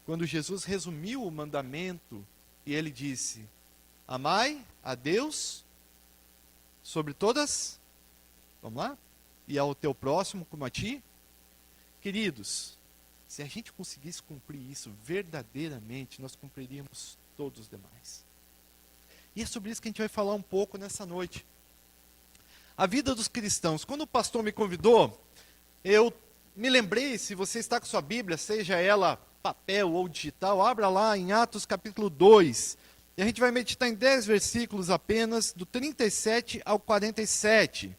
quando Jesus resumiu o mandamento e ele disse: amai a Deus sobre todas, vamos lá? E ao teu próximo como a ti. Queridos, se a gente conseguisse cumprir isso verdadeiramente, nós cumpriríamos todos os demais. E é sobre isso que a gente vai falar um pouco nessa noite. A vida dos cristãos. Quando o pastor me convidou, eu me lembrei, se você está com sua Bíblia, seja ela papel ou digital, abra lá em Atos capítulo 2. E a gente vai meditar em 10 versículos apenas, do 37 ao 47.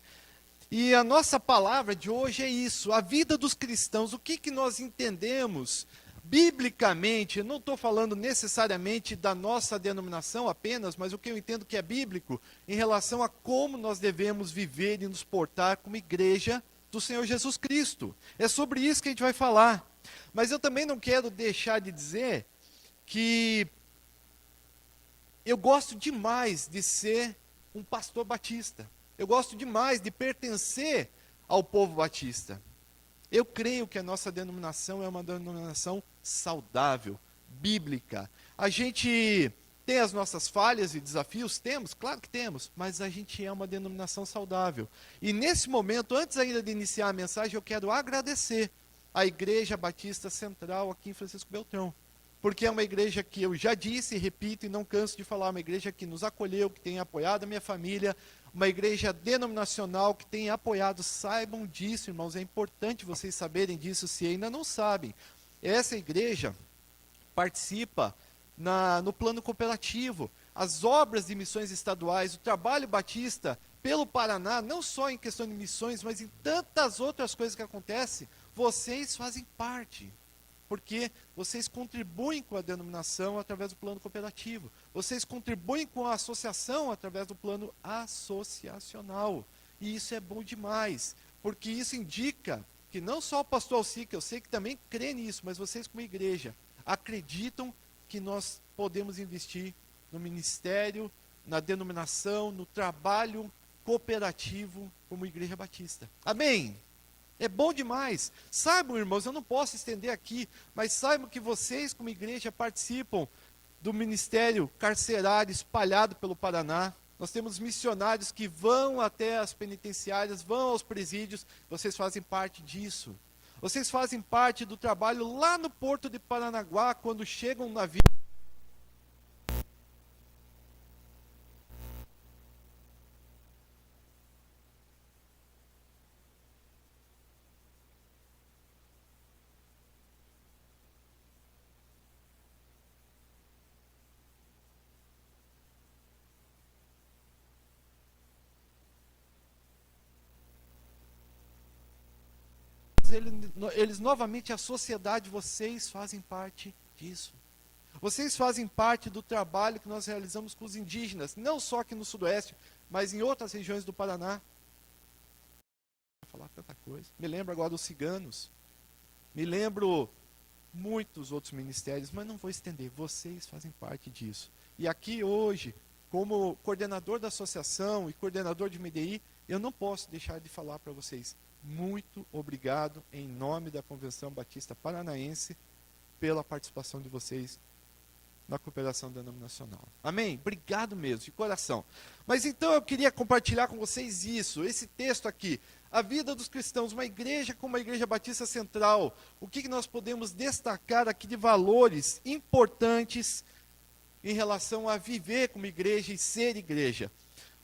E a nossa palavra de hoje é isso, a vida dos cristãos. O que nós entendemos biblicamente? Eu não estou falando necessariamente da nossa denominação apenas, mas o que eu entendo que é bíblico em relação a como nós devemos viver e nos portar como igreja do Senhor Jesus Cristo. É sobre isso que a gente vai falar. Mas eu também não quero deixar de dizer que eu gosto demais de ser um pastor batista. Eu gosto demais de pertencer ao povo batista. Eu creio que a nossa denominação é uma denominação saudável, bíblica. A gente tem as nossas falhas e desafios? Temos, claro que temos, mas a gente é uma denominação saudável. E nesse momento, antes ainda de iniciar a mensagem, eu quero agradecer à Igreja Batista Central aqui em Francisco Beltrão. Porque é uma igreja que eu já disse, repito e não canso de falar, uma igreja que nos acolheu, que tem apoiado a minha família, uma igreja denominacional que tem apoiado. Saibam disso, irmãos, é importante vocês saberem disso se ainda não sabem. Essa igreja participa no plano cooperativo, as obras de missões estaduais, o trabalho batista pelo Paraná, não só em questão de missões, mas em tantas outras coisas que acontecem, vocês fazem parte. Porque vocês contribuem com a denominação através do plano cooperativo. Vocês contribuem com a associação através do plano associacional. E isso é bom demais, porque isso indica que não só o pastor Alci, que eu sei que também crê nisso, mas vocês como igreja acreditam que nós podemos investir no ministério, na denominação, no trabalho cooperativo como Igreja Batista. Amém? É bom demais. Saibam, irmãos, eu não posso estender aqui, mas saibam que vocês, como igreja, participam do ministério carcerário espalhado pelo Paraná. Nós temos missionários que vão até as penitenciárias, vão aos presídios. Vocês fazem parte disso. Vocês fazem parte do trabalho lá no porto de Paranaguá, quando chega um navio. Eles novamente, a sociedade, vocês fazem parte disso. Vocês fazem parte do trabalho que nós realizamos com os indígenas, não só aqui no Sudoeste, mas em outras regiões do Paraná. Vou falar tanta coisa. Me lembro agora dos ciganos. Me lembro muitos outros ministérios, mas não vou estender. Vocês fazem parte disso. E aqui hoje, como coordenador da associação e coordenador de MDI, eu não posso deixar de falar para vocês. Muito obrigado em nome da Convenção Batista Paranaense pela participação de vocês na cooperação denominacional. Amém? Obrigado mesmo, de coração. Mas então eu queria compartilhar com vocês isso, esse texto aqui. A vida dos cristãos, uma igreja como a Igreja Batista Central. O que nós podemos destacar aqui de valores importantes em relação a viver como igreja e ser igreja.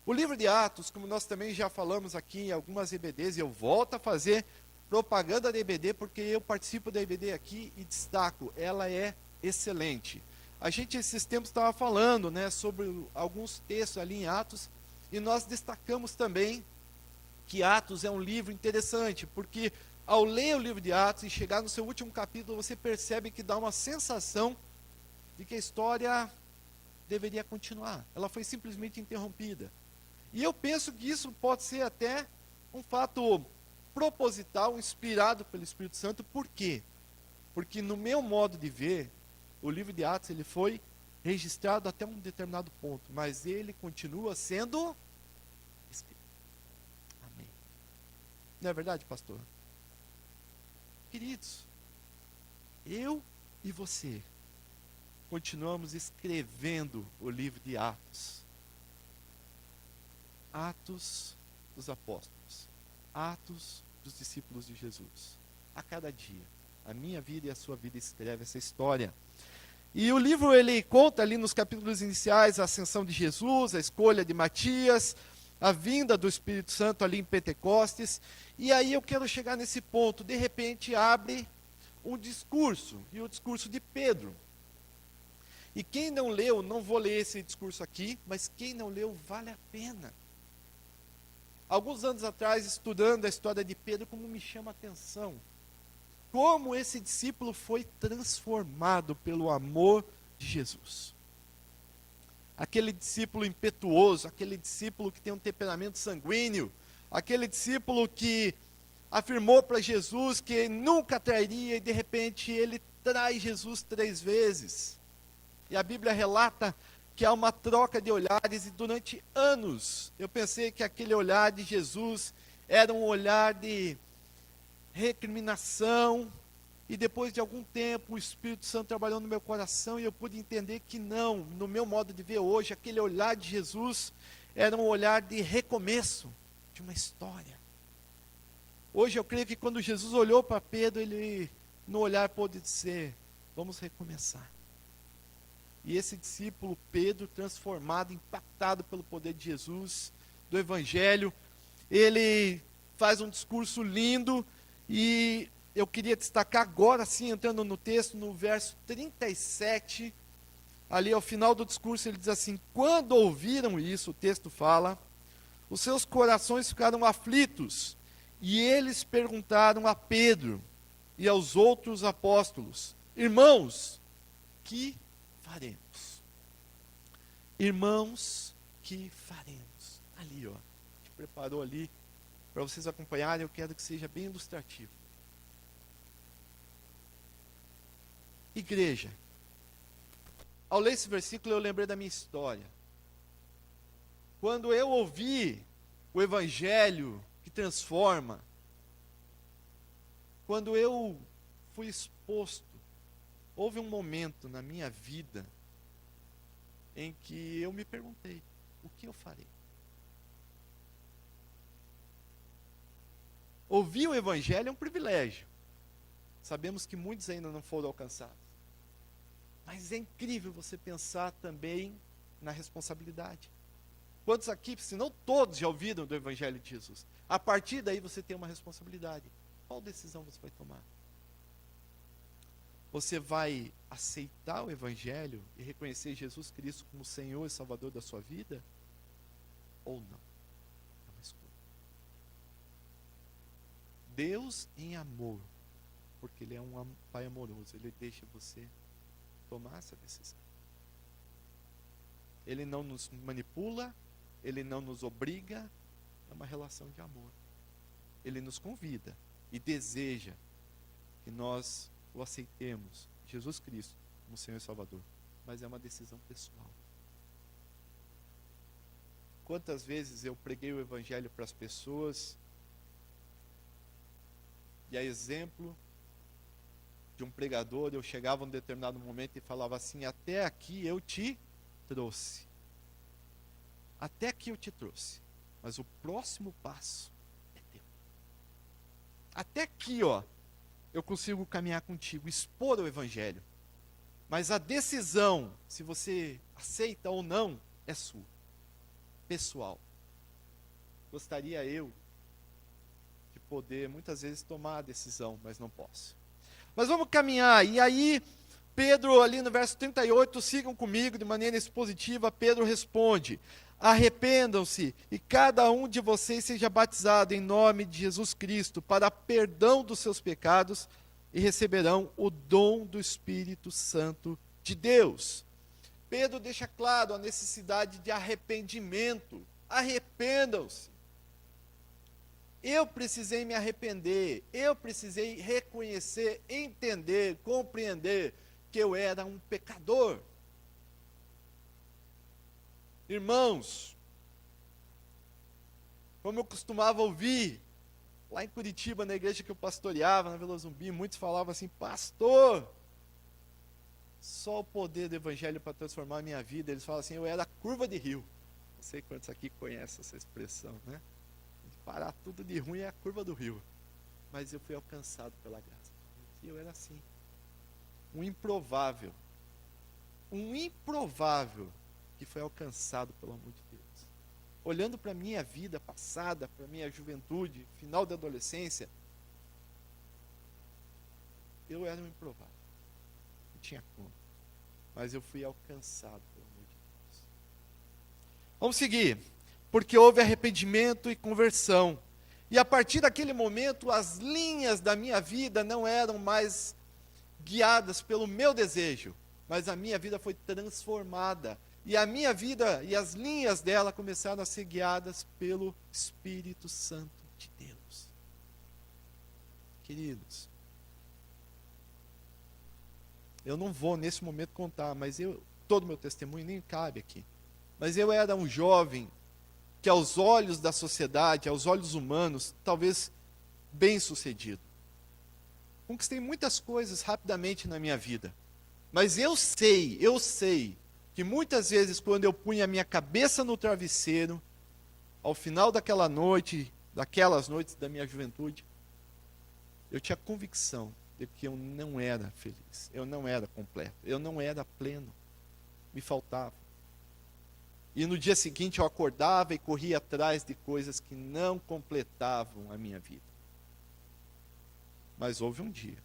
O livro de Atos, como nós também já falamos aqui em algumas EBDs, e eu volto a fazer propaganda da EBD, porque eu participo da EBD aqui e destaco, ela é excelente. A gente esses tempos estava falando, né, sobre alguns textos ali em Atos, e nós destacamos também que Atos é um livro interessante, porque ao ler o livro de Atos e chegar no seu último capítulo, você percebe que dá uma sensação de que a história deveria continuar. Ela foi simplesmente interrompida. E eu penso que isso pode ser até um fato proposital, inspirado pelo Espírito Santo. Por quê? Porque no meu modo de ver, o livro de Atos ele foi registrado até um determinado ponto, mas ele continua sendo escrito. Amém. Não é verdade, pastor? Queridos, eu e você continuamos escrevendo o livro de Atos. Atos dos apóstolos. Atos dos discípulos de Jesus. A cada dia. A minha vida e a sua vida escreve essa história. E o livro, ele conta ali nos capítulos iniciais a ascensão de Jesus, a escolha de Matias, a vinda do Espírito Santo ali em Pentecostes. E aí eu quero chegar nesse ponto. De repente abre um discurso, e o discurso de Pedro. E quem não leu, não vou ler esse discurso aqui, mas quem não leu, vale a pena. Alguns anos atrás, estudando a história de Pedro, como me chama a atenção, como esse discípulo foi transformado pelo amor de Jesus. Aquele discípulo impetuoso, aquele discípulo que tem um temperamento sanguíneo, aquele discípulo que afirmou para Jesus que nunca trairia e de repente ele trai Jesus 3 vezes. E a Bíblia relata que há uma troca de olhares e durante anos eu pensei que aquele olhar de Jesus era um olhar de recriminação, e depois de algum tempo o Espírito Santo trabalhou no meu coração e eu pude entender que não, no meu modo de ver hoje, aquele olhar de Jesus era um olhar de recomeço de uma história. Hoje eu creio que quando Jesus olhou para Pedro, ele no olhar pôde dizer, vamos recomeçar. E esse discípulo Pedro, transformado, impactado pelo poder de Jesus, do Evangelho, ele faz um discurso lindo. E eu queria destacar agora sim, entrando no texto, no verso 37, ali ao final do discurso ele diz assim, quando ouviram isso, o texto fala, os seus corações ficaram aflitos, e eles perguntaram a Pedro e aos outros apóstolos, irmãos, que faremos? Irmãos, que faremos? Ali, ó, a gente preparou ali, para vocês acompanharem, eu quero que seja bem ilustrativo. Igreja. Ao ler esse versículo, eu lembrei da minha história. Quando eu ouvi o Evangelho que transforma, quando eu fui exposto, houve um momento na minha vida em que eu me perguntei, o que eu farei? Ouvir o Evangelho é um privilégio. Sabemos que muitos ainda não foram alcançados. Mas é incrível você pensar também na responsabilidade. Quantos aqui, se não todos, já ouviram do Evangelho de Jesus? A partir daí você tem uma responsabilidade. Qual decisão você vai tomar? Você vai aceitar o Evangelho e reconhecer Jesus Cristo como Senhor e Salvador da sua vida? Ou não? É uma escolha. Deus em amor, porque Ele é um Pai amoroso, Ele deixa você tomar essa decisão. Ele não nos manipula, Ele não nos obriga, é uma relação de amor. Ele nos convida e deseja que nós o aceitemos, Jesus Cristo, como Senhor e Salvador, mas é uma decisão pessoal. Quantas vezes eu preguei o Evangelho para as pessoas, e a exemplo de um pregador, eu chegava em um determinado momento e falava assim, até aqui eu te trouxe. Até aqui eu te trouxe. Mas o próximo passo é teu. Até aqui, ó, eu consigo caminhar contigo, expor o Evangelho. Mas a decisão, se você aceita ou não, é sua. Pessoal. Gostaria eu de poder, muitas vezes, tomar a decisão, mas não posso. Mas vamos caminhar. E aí, Pedro, ali no verso 38, sigam comigo de maneira expositiva, Pedro responde, arrependam-se e cada um de vocês seja batizado em nome de Jesus Cristo para perdão dos seus pecados e receberão o dom do Espírito Santo de Deus. Pedro deixa claro a necessidade de arrependimento. Arrependam-se. Eu precisei me arrepender, eu precisei reconhecer, entender, compreender que eu era um pecador. Irmãos, como eu costumava ouvir, lá em Curitiba, na igreja que eu pastoreava, na Vila Zumbi, muitos falavam assim, pastor, Só o poder do evangelho para transformar a minha vida. Eles falam assim, eu era a curva de rio. Não sei quantos aqui conhecem essa expressão, né? Parar tudo de ruim é a curva do rio. Mas eu fui alcançado pela graça. E eu era assim. Um improvável que foi alcançado pelo amor de Deus. Olhando para a minha vida passada, para a minha juventude, final da adolescência, eu era um improvável. Não tinha como. Mas eu fui alcançado pelo amor de Deus. Vamos seguir. Porque houve arrependimento e conversão. E a partir daquele momento, as linhas da minha vida não eram mais guiadas pelo meu desejo, mas a minha vida foi transformada. E a minha vida e as linhas dela começaram a ser guiadas pelo Espírito Santo de Deus. Queridos, eu não vou nesse momento contar, mas todo o meu testemunho nem cabe aqui. Mas eu era um jovem que aos olhos da sociedade, aos olhos humanos, talvez bem-sucedido. Conquistei muitas coisas rapidamente na minha vida. Mas eu sei que muitas vezes quando eu punha a minha cabeça no travesseiro, ao final daquela noite, daquelas noites da minha juventude, eu tinha convicção de que eu não era feliz, eu não era completo, eu não era pleno, me faltava. E no dia seguinte eu acordava e corria atrás de coisas que não completavam a minha vida. Mas houve um dia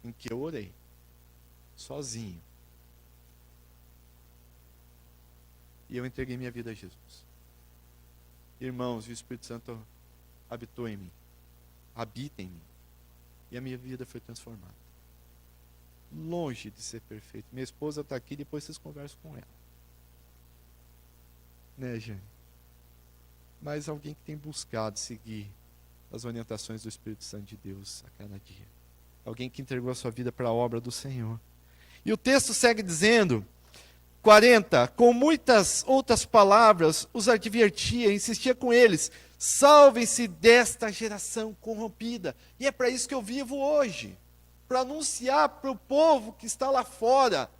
em que eu orei, sozinho. E eu entreguei minha vida a Jesus. Irmãos, o Espírito Santo habitou em mim, habita em mim. E a minha vida foi transformada. Longe de ser perfeito. Minha esposa está aqui, depois vocês conversam com ela. Né, Jane? Mas alguém que tem buscado seguir as orientações do Espírito Santo de Deus a cada dia. Alguém que entregou a sua vida para a obra do Senhor. E o texto segue dizendo, 40, com muitas outras palavras, os advertia, insistia com eles, salvem-se desta geração corrompida. E é para isso que eu vivo hoje, para anunciar para o povo que está lá fora,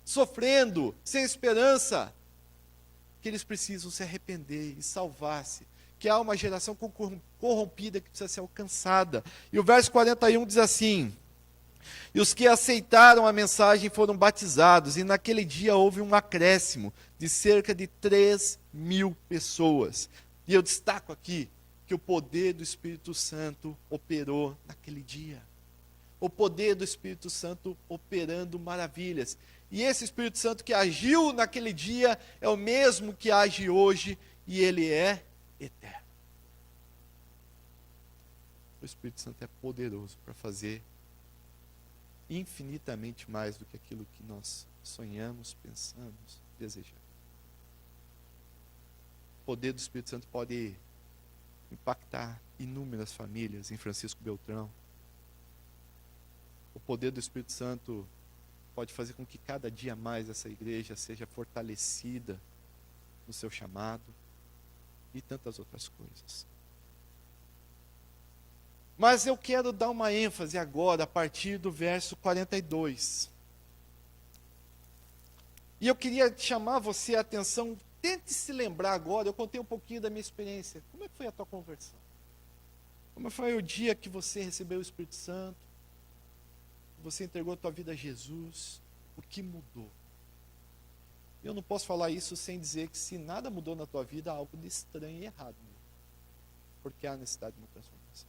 sofrendo, sem esperança, que eles precisam se arrepender e salvar-se, que há uma geração corrompida que precisa ser alcançada. E o verso 41 diz assim, e os que aceitaram a mensagem foram batizados, e naquele dia houve um acréscimo de cerca de 3.000 pessoas. E eu destaco aqui que o poder do Espírito Santo operou naquele dia. O poder do Espírito Santo operando maravilhas. E esse Espírito Santo que agiu naquele dia é o mesmo que age hoje e ele é eterno. O Espírito Santo é poderoso para fazer infinitamente mais do que aquilo que nós sonhamos, pensamos, desejamos. O poder do Espírito Santo pode impactar inúmeras famílias em Francisco Beltrão. O poder do Espírito Santo pode fazer com que cada dia mais essa igreja seja fortalecida no seu chamado e tantas outras coisas. Mas eu quero dar uma ênfase agora a partir do verso 42. E eu queria chamar você a atenção, tente se lembrar agora, eu contei um pouquinho da minha experiência. Como é que foi a tua conversão? Como foi o dia que você recebeu o Espírito Santo? Você entregou a tua vida a Jesus? O que mudou? Eu não posso falar isso sem dizer que se nada mudou na tua vida, há algo de estranho e errado. Porque há necessidade de uma transformação.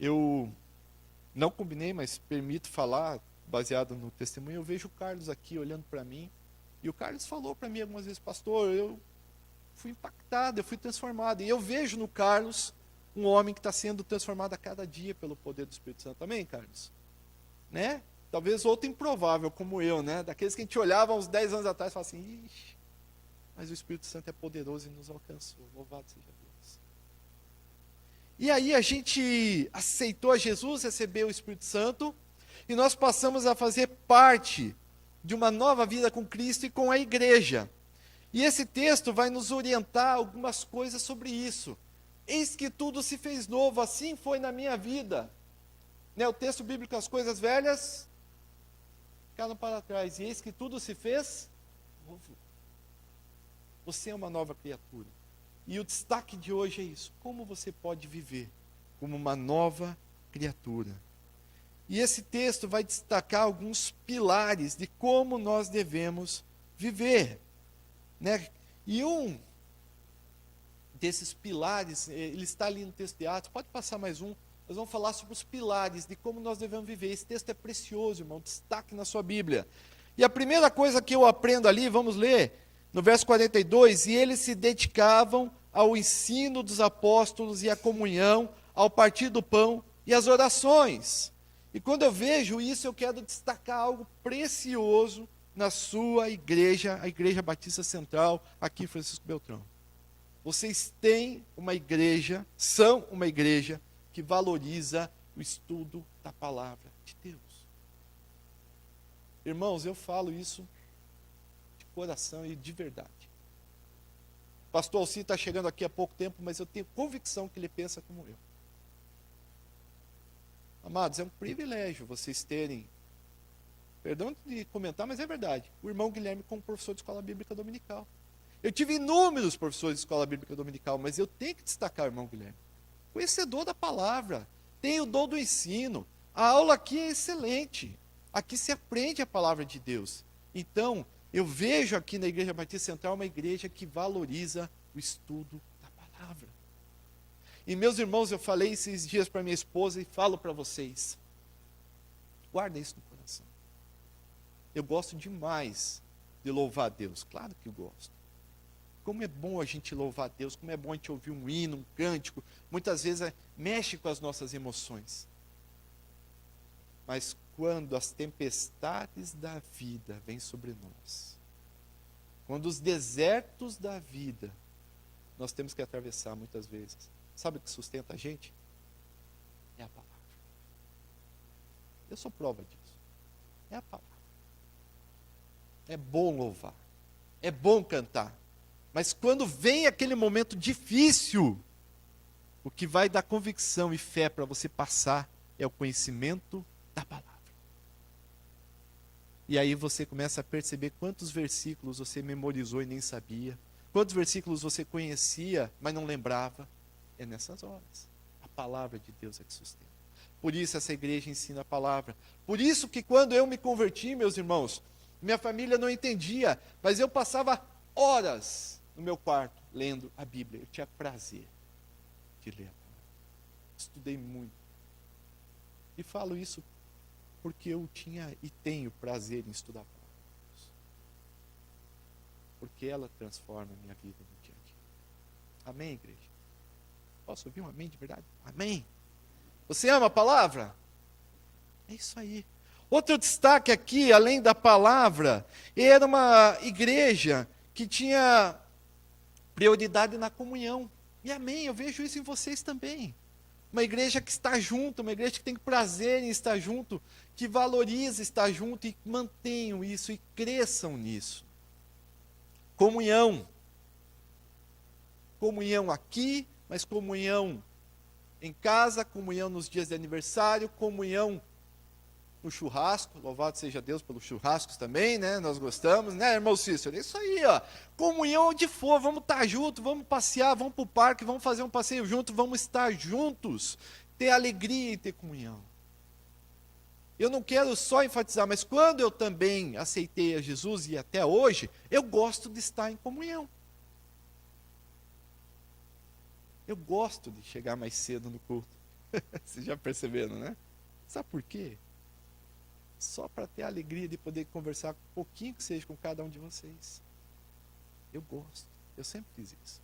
Eu não combinei, mas permito falar, baseado no testemunho. Eu vejo o Carlos aqui olhando para mim. E o Carlos falou para mim algumas vezes, pastor, eu fui impactado, eu fui transformado. E eu vejo no Carlos um homem que está sendo transformado a cada dia pelo poder do Espírito Santo. Amém, Carlos? Né? Talvez outro improvável como eu, né? Daqueles que a gente olhava uns 10 anos atrás e falava assim, ixi, mas o Espírito Santo é poderoso e nos alcançou. Louvado seja Deus. E aí a gente aceitou a Jesus, recebeu o Espírito Santo, e nós passamos a fazer parte de uma nova vida com Cristo e com a igreja. E esse texto vai nos orientar algumas coisas sobre isso. Eis que tudo se fez novo, assim foi na minha vida. Né, o texto bíblico, as coisas velhas ficaram para trás, e eis que tudo se fez novo. Você é uma nova criatura. E o destaque de hoje é isso. Como você pode viver como uma nova criatura? E esse texto vai destacar alguns pilares de como nós devemos viver. Né? E um desses pilares, ele está ali no texto de Atos, pode passar mais um, nós vamos falar sobre os pilares de como nós devemos viver. Esse texto é precioso, irmão, destaque na sua Bíblia. E a primeira coisa que eu aprendo ali, vamos ler, no verso 42, e eles se dedicavam ao ensino dos apóstolos e à comunhão, ao partir do pão e às orações. E quando eu vejo isso, eu quero destacar algo precioso na sua igreja, a Igreja Batista Central, aqui em Francisco Beltrão. Vocês têm uma igreja, são uma igreja que valoriza o estudo da palavra de Deus. Irmãos, eu falo isso de coração e de verdade. O pastor Alci está chegando aqui há pouco tempo, mas eu tenho convicção que ele pensa como eu. Amados, é um privilégio vocês terem, perdão de comentar, mas é verdade, o irmão Guilherme como professor de escola bíblica dominical. Eu tive inúmeros professores de escola bíblica dominical, mas eu tenho que destacar o irmão Guilherme. Conhecedor da palavra, tem o dom do ensino, a aula aqui é excelente, aqui se aprende a palavra de Deus. Então, eu vejo aqui na Igreja Batista Central uma igreja que valoriza o estudo da palavra. E meus irmãos, eu falei esses dias para minha esposa e falo para vocês, guardem isso no coração. Eu gosto demais de louvar a Deus, claro que eu gosto. Como é bom a gente louvar a Deus, como é bom a gente ouvir um hino, um cântico, muitas vezes mexe com as nossas emoções. Mas quando as tempestades da vida vêm sobre nós, quando os desertos da vida nós temos que atravessar muitas vezes, sabe o que sustenta a gente? É a palavra. Eu sou prova disso. É a palavra. É bom louvar, é bom cantar, mas quando vem aquele momento difícil, o que vai dar convicção e fé para você passar é o conhecimento da palavra. E aí você começa a perceber quantos versículos você memorizou e nem sabia, quantos versículos você conhecia, mas não lembrava. É nessas horas. A palavra de Deus é que sustenta. Por isso essa igreja ensina a palavra. Por isso que quando eu me converti, meus irmãos, minha família não entendia, mas eu passava horas no meu quarto lendo a Bíblia. Eu tinha prazer de ler a palavra. Estudei muito. E falo isso porque eu tinha e tenho prazer em estudar a palavra de Deus. Porque ela transforma a minha vida no dia a dia. Amém, igreja? Posso ouvir um amém de verdade? Amém? Você ama a palavra? É isso aí. Outro destaque aqui, além da palavra, era uma igreja que tinha prioridade na comunhão. E amém, eu vejo isso em vocês também. Uma igreja que está junto, uma igreja que tem prazer em estar junto, que valoriza estar junto e mantenham isso e cresçam nisso. Comunhão. Comunhão aqui, mas comunhão em casa, comunhão nos dias de aniversário, comunhão no churrasco, louvado seja Deus pelos churrascos também, né? Nós gostamos, né, irmão Cícero? É isso aí, ó. Comunhão onde for, vamos estar juntos, vamos passear, vamos para o parque, vamos fazer um passeio junto, vamos estar juntos, ter alegria em ter comunhão. Eu não quero só enfatizar, mas quando eu também aceitei a Jesus e até hoje, eu gosto de estar em comunhão. Eu gosto de chegar mais cedo no culto. Vocês já perceberam, né? Sabe por quê? Só para ter a alegria de poder conversar um pouquinho que seja com cada um de vocês. Eu gosto. Eu sempre fiz isso.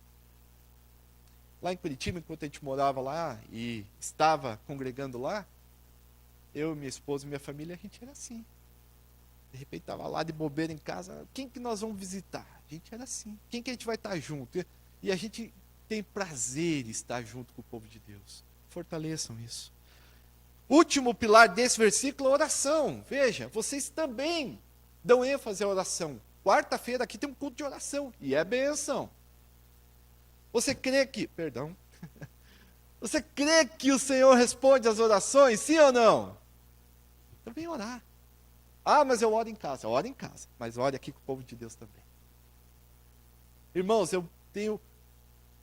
Lá em Curitiba, enquanto a gente morava lá e estava congregando lá, eu, minha esposa e minha família, a gente era assim. De repente estava lá de bobeira em casa, quem que nós vamos visitar? A gente era assim. Quem que a gente vai estar junto? E a gente tem prazer em estar junto com o povo de Deus. Fortaleçam isso. Último pilar desse versículo é a oração. Veja, vocês também dão ênfase à oração. Quarta-feira aqui tem um culto de oração. E é bênção. Você crê que... Perdão. Você crê que o Senhor responde às orações, sim ou não? Então vem orar. Ah, mas eu oro em casa. Ora em casa, mas ore aqui com o povo de Deus também. Irmãos, eu tenho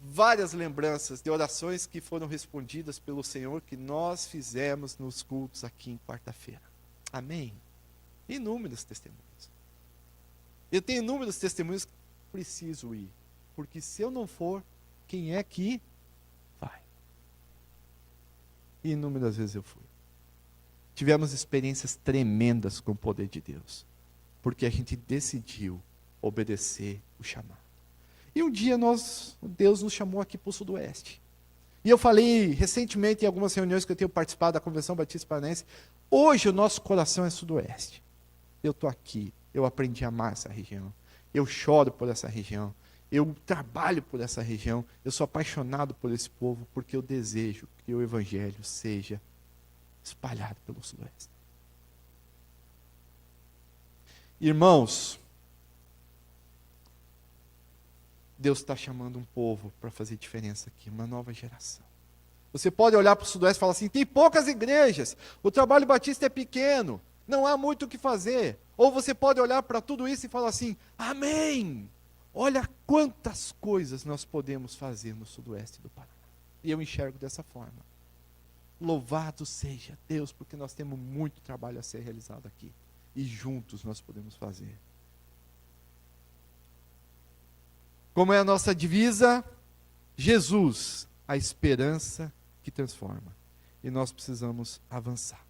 várias lembranças de orações que foram respondidas pelo Senhor, que nós fizemos nos cultos aqui em quarta-feira. Amém? Inúmeros testemunhos. Eu tenho inúmeros testemunhos que preciso ir. Porque se eu não for, quem é que vai? E inúmeras vezes eu fui. Tivemos experiências tremendas com o poder de Deus. Porque a gente decidiu obedecer o chamado. E um dia Deus nos chamou aqui para o Sudoeste. E eu falei recentemente em algumas reuniões que eu tenho participado da Convenção Batista Paranense, hoje o nosso coração é Sudoeste. Eu estou aqui, eu aprendi a amar essa região. Eu choro por essa região. Eu trabalho por essa região. Eu sou apaixonado por esse povo, porque eu desejo que o Evangelho seja espalhado pelo Sudoeste. Irmãos, Deus está chamando um povo para fazer diferença aqui, uma nova geração. Você pode olhar para o Sudoeste e falar assim, tem poucas igrejas, o trabalho batista é pequeno, não há muito o que fazer. Ou você pode olhar para tudo isso e falar assim, amém! Olha quantas coisas nós podemos fazer no Sudoeste do Paraná. E eu enxergo dessa forma. Louvado seja Deus, porque nós temos muito trabalho a ser realizado aqui. E juntos nós podemos fazer. Como é a nossa divisa? Jesus, a esperança que transforma. E nós precisamos avançar.